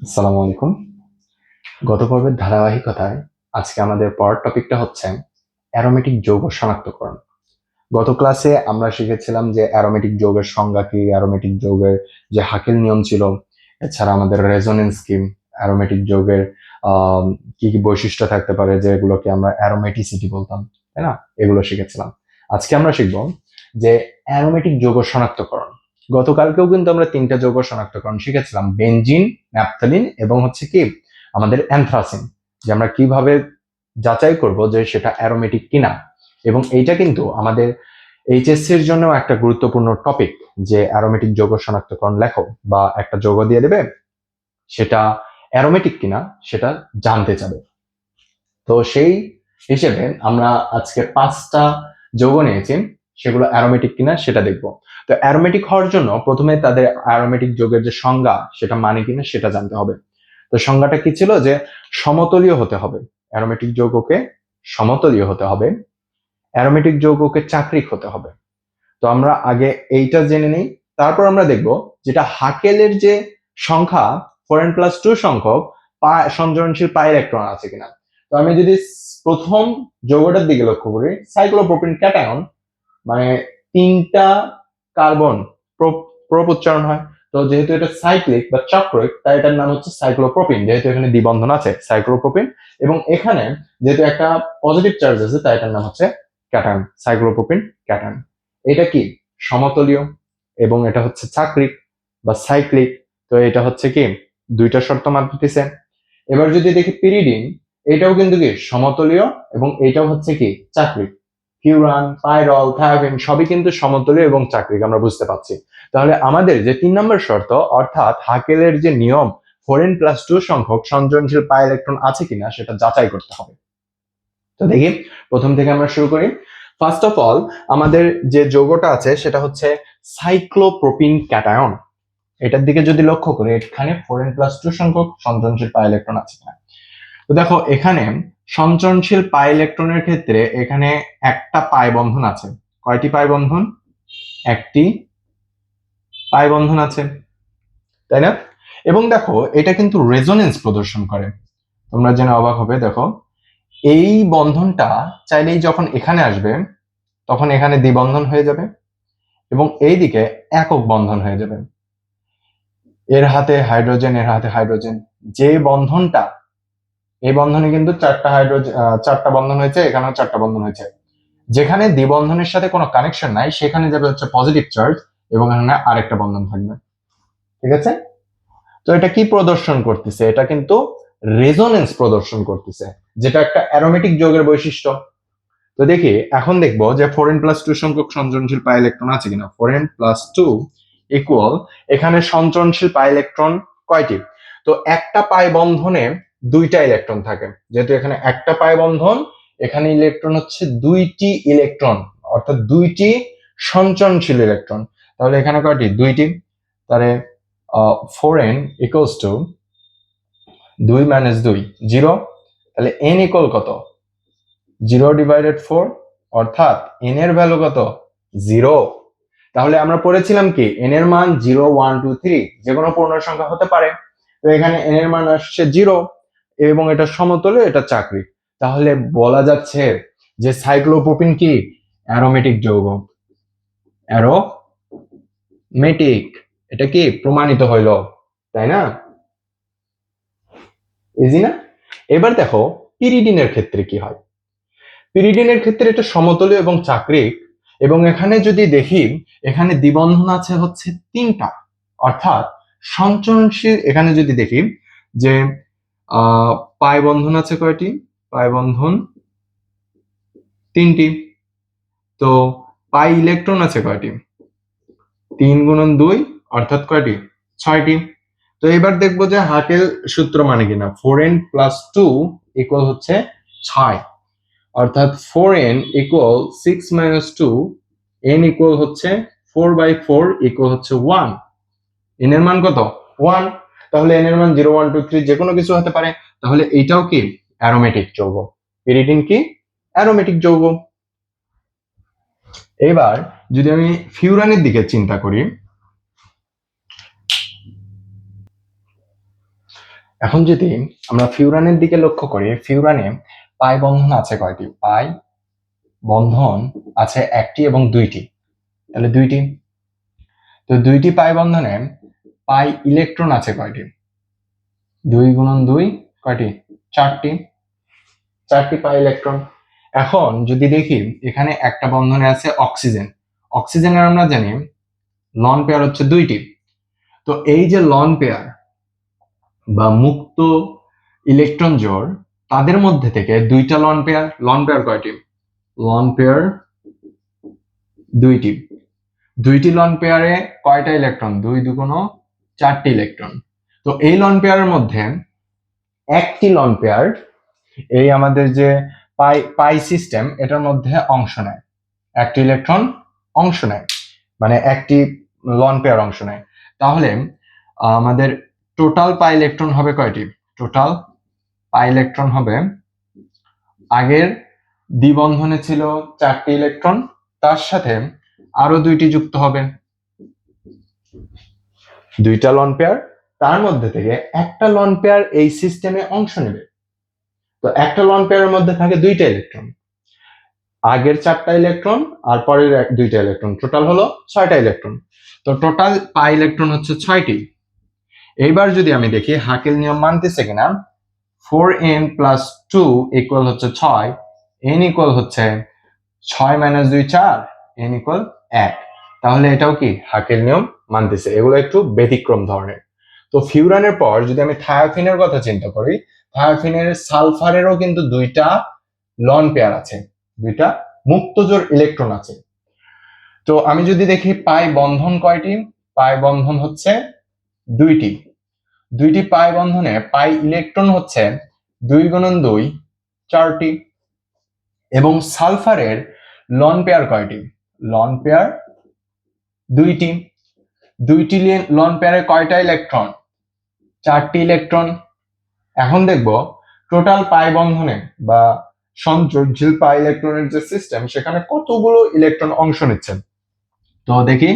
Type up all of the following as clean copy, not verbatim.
আসসালামু আলাইকুম। গত পর্বের ধারাবাহিকতায় আজকে আমাদের পরের টপিকটা হচ্ছে অ্যারোমেটিক যৌগ শনাক্তকরণ। গত ক্লাসে আমরা শিখেছিলাম যে অ্যারোমেটিক যৌগের সংজ্ঞা কি, অ্যারোমেটিক যৌগের যে হাকেল নিয়ম ছিল, এছাড়া আমাদের রেজোনেন্স স্কিম, অ্যারোমেটিক যৌগের কি কি বৈশিষ্ট্য থাকতে পারে যেগুলোকে আমরা অ্যারোমেটিসিটি বলতাম, তাই না? এগুলো শিখেছিলাম। আজকে আমরা শিখব যে অ্যারোমেটিক যৌগ শনাক্তকরণ। গতকালকেও কিন্তু আমরা তিনটা যৌগ শনাক্তকরণ শিখেছিলাম, বেনজিন, ন্যাপথালিন এবং হচ্ছে কি আমাদের অ্যানথ্রাসিন, যে আমরা কিভাবে যাচাই করব যে সেটা অ্যারোমেটিক কিনা। এবং এইটা কিন্তু আমাদের এইচএসসি এর জন্য একটা গুরুত্বপূর্ণ টপিক, যে অ্যারোমেটিক যৌগ শনাক্তকরণ লেখো বা একটা যৌগ দিয়ে দেবে, সেটা অ্যারোমেটিক কিনা সেটা জানতে চাবে। তো সেই হিসেবে আমরা আজকে 5টা যৌগ নিয়েছি, সেগুলো অ্যারোমেটিক কিনা সেটা দেখব। তো অ্যারোমেটিক হওয়ার জন্য প্রথমে তাদের অ্যারোমেটিক যৌগের যে সংজ্ঞা সেটা মানে কিনা সেটা জানতে হবে। তো সংজ্ঞাটা কি ছিল, যে সমতলীয় হতে হবে। অ্যারোমেটিক যৌগকে সমতলীয় হতে হবে, অ্যারোমেটিক যৌগকে চাক্রিক হতে হবে। তো আমরা আগে এইটা জেনে নেই, তারপর আমরা দেখব যেটা হাকেলের যে সংখ্যা 4n+2 সংখ্যক সঞ্চরণশীল পাই ইলেকট্রন আছে কিনা। তো আমি যদি প্রথম যৌগটার দিকে লক্ষ্য করি, সাইক্লোপ্রোপিন ক্যাটায়ন, মানে 3টা কার্বন প্রোপ উচ্চারণ হয়। তো যেহেতু এটা সাইক্লিক বা চক্রিক, তাই এটার নাম হচ্ছে সাইক্লোপ্রোপিন, যেহেতু এখানে দ্বিবন্ধন আছে সাইক্লোপ্রোপিন। এবং এখানে যেহেতু একটা পজিটিভ চার্জ আছে, তাই এটার নাম হচ্ছে ক্যাটায়ন, সাইক্লোপ্রোপিন ক্যাটায়ন। এটা কি সমতলীয়, এবং এটা হচ্ছে চাক্রিক বা সাইক্লিক। তো এটা হচ্ছে কি দুইটা শর্ত মানতেছে। এবার যদি দেখি পিরিডিন, এটাও কিন্তু কি সমতলীয়, এবং এটাও হচ্ছে কি চাক্রিক। ফিউরান, পাইরল, থায়োফিন সবই কিন্তু সমতলীয় এবং চাক্রিক, আমরা বুঝতে পারছি। তাহলে আমাদের যে 3 নম্বর শর্ত, অর্থাৎ হাকেলের যে নিয়ম 4n+2 সংখ্যক সঞ্চরণশীল পাই ইলেকট্রন আছে কিনা সেটা যাচাই করতে হবে। তো দেখি প্রথম থেকে আমরা শুরু করি। ফার্স্ট অফ অল আমাদের যে যৌগটা আছে সেটা হচ্ছে সাইক্লোপ্রোপিন ক্যাটায়ন। এটার দিকে যদি লক্ষ্য করি, এখানে 4n+2 সংখ্যক সঞ্চরণশীল পাই ইলেকট্রন আছে কিনা। তো দেখো এখানে সঞ্চরণশীল পাই ইলেকট্রনের ক্ষেত্রে এখানে একটা পাই বন্ধন আছে। কয়টি পাই বন্ধন? একটি পাই বন্ধন আছে, তাই না? এবং দেখো এটা কিন্তু রেজোনেন্স প্রদর্শন করে। তোমরা জেনে অবাক হবে, দেখো এই বন্ধনটা চাইলেই যখন এখানে আসবে তখন এখানে দ্বিবন্ধন হয়ে যাবে, এবং এইদিকে একক বন্ধন হয়ে যাবে। এর হাতে হাইড্রোজেন, এর হাতে হাইড্রোজেন, যে বন্ধনটা, এই বন্ধনে কিন্তু চারটা বন্ধন হয়েছে, এখানেও চারটা বন্ধন হয়েছে। যেখানে দ্বিবন্ধনের সাথে কোনো কানেকশন নাই সেখানে যাবে হচ্ছে পজিটিভ চার্জ, এবং এখানে আরেকটা বন্ধন থাকবে। ঠিক আছে? তো এটা কি প্রদর্শন করতেছে? এটা কিন্তু রেজোনেন্স প্রদর্শন করতেছে, যেটা একটা অ্যারোমেটিক যৌগের বৈশিষ্ট্য। তো দেখি এখন দেখবো যে 4n+2 সংখ্যক সঞ্চরণশীল পাই ইলেকট্রন আছে কিনা। 4n+2 ইকুয়াল, এখানে সঞ্চরণশীল পাই ইলেকট্রন কয়টি? তো একটা পাই বন্ধনে দুইটা ইলেকট্রন থাকে, যেহেতু এখানে একটা পাই বন্ধন, এখানে ইলেকট্রন হচ্ছে দুইটি ইলেকট্রন, অর্থাৎ দুইটি সঞ্চরণশীল ইলেকট্রন। তাহলে এখানে কয়টি? দুইটি। তাহলে 4n ইকুয়ালস টু 2 - 2 0। তাহলে n ইকুয়াল কত? 0/4, অর্থাৎ n এর ভ্যালু কত? 0। তাহলে আমরা পড়েছিলাম কি n এর মান 0, 1, 2, 3 যে কোনো পূর্ণ সংখ্যা হতে পারে। তো এখানে n এর মান আসছে 0, এবং এটা সমতলে, এটা চাকরি। তাহলে বলা যাচ্ছে যে সাইক্লোপ্রোপিন কি অ্যারোমেটিক যৌগ। অ্যারোমেটিক, এটা কি প্রমাণিত হইল, তাই না? ইজি না? এবার দেখো পিরিডিনের ক্ষেত্রে কি হয়। পিরিডিনের ক্ষেত্রে এটা সমতলীয় এবং চাক্রিক, এবং এখানে যদি দেখি এখানে দ্বিবন্ধন আছে হচ্ছে 3টা, অর্থাৎ সঞ্চরণশীল। এখানে যদি দেখি যে পাই বন্ধন আছে কয়টি? পাই বন্ধন 3টি। তো পাই ইলেকট্রন আছে কয়টি? 3 × 2 অর্থাৎ কয়টি? 6টি। তো এবার দেখবো যে হাকেল সূত্র মানে কিনা। 4n+2 ইকুয়াল হচ্ছে 6, অর্থাৎ 4n ইকুয়াল 6 - 2, n ইকুয়াল হচ্ছে 4/4 ইকুয়াল হচ্ছে 1। n এর মান কত? 1। তাহলে n এর মান 0, 1, 2, 3 যে কোনো কিছু হতে পারে। তাহলে এইটাও কি অ্যারোমেটিক যৌগ। পিরিডিন কি অ্যারোমেটিক যৌগ। এবার যদি আমি ফিউরানের দিকে চিন্তা করি, এখন যদি আমরা ফিউরানের দিকে লক্ষ্য করি, ফিউরানে পাই বন্ধন আছে কয়টি? পাই বন্ধন আছে একটি এবং দুইটি, তাহলে দুইটি। তো দুইটি পাই বন্ধনে পাই ইলেকট্রন আছে কয়টি? 2 গুণন 2 কয়টি? 4টি, 4টি পাই ইলেকট্রন। এখন যদি দেখি এখানে একটা বন্ধনে আছে অক্সিজেন, অক্সিজেনের আমরা জানি লন পেয়ার হচ্ছে 2টি। তো এই যে লন পেয়ার বা মুক্ত ইলেকট্রন জোড়, তাদের মধ্যে থেকে দুইটা লন পেয়ার কয়টি? লন পেয়ার 2টি। 2টি লন পেয়ারে কয়টা ইলেকট্রন? 2 দুগুণ 4টি ইলেকট্রন। তো এই লন পেয়ারের মধ্যে একটি লন পেয়ার এই আমাদের যে পাই পাই সিস্টেম এটার মধ্যে অংশ নেয়, একটি ইলেকট্রন অংশ নেয়, মানে একটি লন পেয়ার অংশ নেয়। তাহলে আমাদের টোটাল পাই ইলেকট্রন হবে কয়টি? টোটাল পাই ইলেকট্রন হবে, আগের দ্বিবন্ধনে ছিল 4টি ইলেকট্রন, তার সাথে আরো 2টি যুক্ত হবে, 2টা লন পেয়ার, তার মধ্যে থেকে একটা লন পেয়ার এই সিস্টেমে অংশ নেবে। তো একটা লন পেয়ারের মধ্যে থাকে 2টা ইলেকট্রন, আগের 4টা ইলেকট্রন আর পরের 2টা ইলেকট্রন, টোটাল হলো 6টা ইলেকট্রন। তো টোটাল পাই ইলেকট্রন হচ্ছে 6টি। এইবার যদি আমি দেখি হাকেল নিয়ম মানতেছে কিনা, 4n + 2 ইকুয়াল হচ্ছে 6, n ইকুয়াল হচ্ছে 6 - 2 4, n ইকুয়াল 1, তাহলে এটাও কি হাকেল নিয়ম মানতেছে। এগুলো একটু ব্যতিক্রম ধরনের। তো ফিউরানের পর যদি আমি থায়োফিনের কথা চিন্তা করি, থায়োফিনের সালফারেরও কিন্তু 2টা লন পেয়ার আছে, 2টা মুক্তজোড় ইলেকট্রন আছে। তো আমি যদি দেখি পাই বন্ধন কয়টি? পাই বন্ধন হচ্ছে 2টি। 2টি পাই বন্ধনে পাই ইলেকট্রন হচ্ছে 2 গুণন 2 4টি। এবং সালফারের লন পেয়ার কয়টি? লন পেয়ার 2টি। 2টি লন পেয়ারে কয়টা ইলেকট্রন? 4টি ইলেকট্রন। এখন দেখব টোটাল পাই বন্ধনে বা সঞ্চয়শীল পাই ইলেকট্রনের যে সিস্টেম, সেখানে কতগুলো ইলেকট্রন অংশ নিচ্ছে। তো দেখি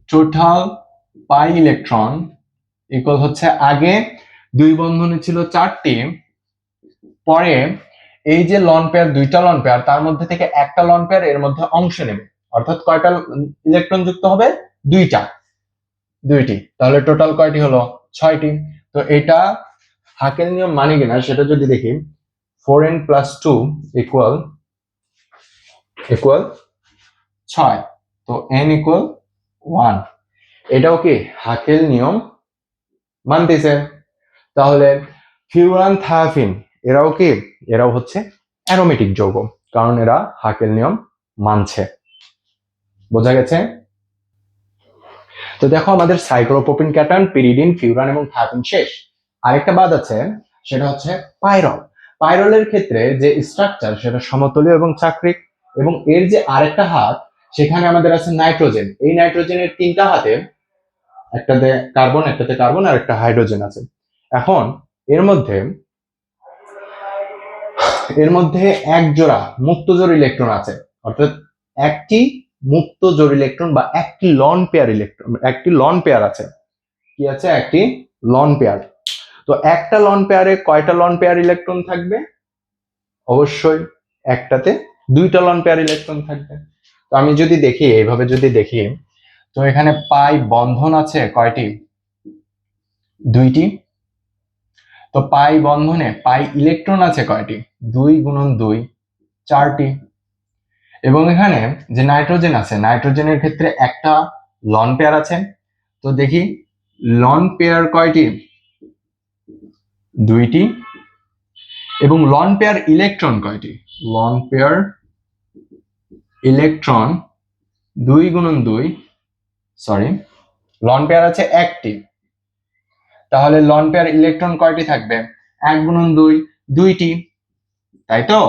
টোটাল পাই ইলেকট্রন ইকুয়াল হচ্ছে, আগে 2 বন্ধনে ছিল 4টি, পরে এই যে লন পেয়ার, 2টা লন পেয়ার, তার মধ্যে থেকে একটা লন পেয়ার এর মধ্যে অংশ নেবে, অর্থাৎ কয়টা ইলেকট্রন যুক্ত হবে? 2টি। তাহলে টোটাল কয়টি হলো? 6টি। তো এটা হাকেল নিয়ম মানে কিনা সেটা যদি দেখি, 4n + 2 ইকুয়াল 6, তো n ইকুয়াল 1, এটাও কি হাকেল নিয়ম মানতেছে। তাহলে ফিউরান থায়োফিন এরাও হচ্ছে অ্যারোমেটিক যৌগ, কারণ এরা হাকেল নিয়ম মানছে। বোঝা গেছে? তো দেখো আমাদের সাইক্লোপ্রোপিন, ক্যাটায়ন, পিরিডিন, ফিউরান এবং থায়োফিন শেষ। আরেকটা বাদ আছে, সেটা হচ্ছে পাইরল। পাইরলের ক্ষেত্রে যে স্ট্রাকচার সেটা সমতলীয় এবং চাক্রিক, এবং এর যে আরেকটা হাত, সেখানে আমাদের আছে নাইট্রোজেন। এই নাইট্রোজেনের 3টা হাতে, একটাতে কার্বন আর একটা হাইড্রোজেন আছে। এখন এর মধ্যে এক জোড়া মুক্তজোড় ইলেকট্রন আছে, অর্থাৎ একটি মুক্তজোড় ইলেকট্রন বা একটি লন পেয়ার আছে। কি আছে? একটি লন পেয়ার। তো একটা লন পেয়ারে কয়টা লন পেয়ার ইলেকট্রন থাকবে? অবশ্যই একটাতে 2টা লন পেয়ার ইলেকট্রন থাকবে। তো আমি যদি দেখি এইভাবে, তো এখানে পাই বন্ধন আছে কয়টি? 2টি। তো পাই বন্ধনে পাই ইলেকট্রন আছে কয়টি? 2 গুণন 2 4টি। এবং এখানে যে নাইট্রোজেন আছে, নাইট্রোজেনের ক্ষেত্রে একটা লন পেয়ার আছে। তো দেখি লন পেয়ার কয়টি? 2টি। এবং লন পেয়ার ইলেকট্রন কয়টি? লন পেয়ার ইলেকট্রন 2 গুণন 2, লন পেয়ার আছে একটি, তাহলে লন পেয়ার ইলেকট্রন কয়টি থাকবে? 1 গুণন 2 2টি, তাই তো?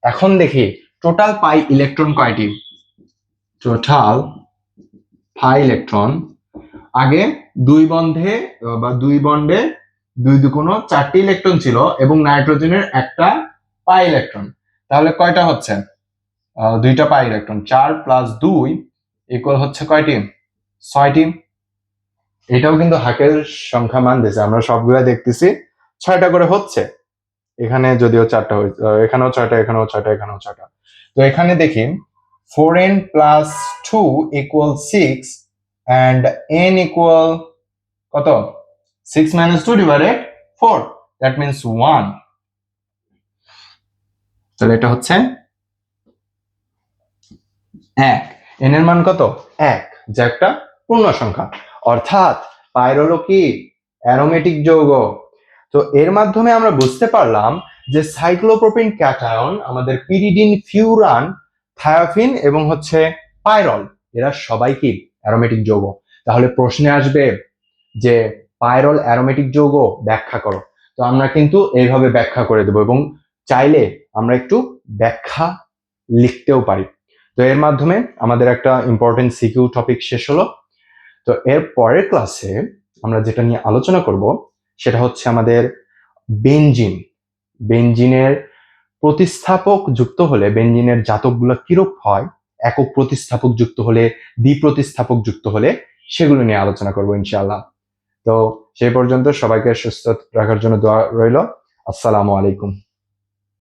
এখন দেখি টোটাল পাই ইলেকট্রন কয়টি? টোটাল পাই ইলেকট্রন, আগে 2 বন্ধে 2 দুগুণ 4টি ইলেকট্রন ছিল এবং নাইট্রোজেনের একটা পাই ইলেকট্রন, তাহলে কয়টা হচ্ছে? 2টা পাই ইলেকট্রন। 4 + 2 ইকুয়াল হচ্ছে কয়টি? 6টি। এটাও কিন্তু হাকেল সংখ্যা মানতেছে, আমরা সবগুলা দেখতেছি 6টা করে হচ্ছে। এখানে যদিও 4টা হয়েছে, এখানেও 6টা, এখানেও 6টা, এখানেও 6টা। তো এখানে দেখি 4n plus 2 equal 6 and n equal কত? 6 মাইনাস 2 ডিভাইডেড 4, দ্যাট মিনস 1। তাহলে এটা হচ্ছে 1। n এর মান কত? 1, যা একটা পূর্ণ সংখ্যা। অর্থাৎ পাইরোলো কি? অ্যারোমেটিক যৌগ। তো এর মাধ্যমে আমরা বুঝতে পারলাম যে সাইক্লোপ্রোপিন ক্যাটায়ন, আমাদের পিরিডিন, ফিউরান, থায়োফিন এবং হচ্ছে পাইরল, এরা সবাই কি অ্যারোমেটিক যৌগ। তাহলে প্রশ্নে আসবে যে পাইরল অ্যারোমেটিক যৌগ ব্যাখ্যা করো। তো আমরা কিন্তু এইভাবে ব্যাখ্যা করে দেবো, এবং চাইলে আমরা একটু ব্যাখ্যা লিখতেও পারি। তো এর মাধ্যমে আমাদের একটা ইম্পর্টেন্ট সিকিউ টপিক শেষ হলো। তো এর পরের ক্লাসে আমরা যেটা নিয়ে আলোচনা করব সেটা হচ্ছে আমাদের বেনজিন। বেনজিনের প্রতিস্থাপক যুক্ত হলে বেনজিনের জাতকগুলো কিরূপ হয়, একক প্রতিস্থাপক যুক্ত হলে, দ্বিপ্রতিস্থাপক যুক্ত হলে, সেগুলো নিয়ে আলোচনা করব ইনশাআল্লাহ। তো সেই পর্যন্ত সবাইকে সুস্থ রাখার জন্য দোয়া রইল। আসসালামু আলাইকুম।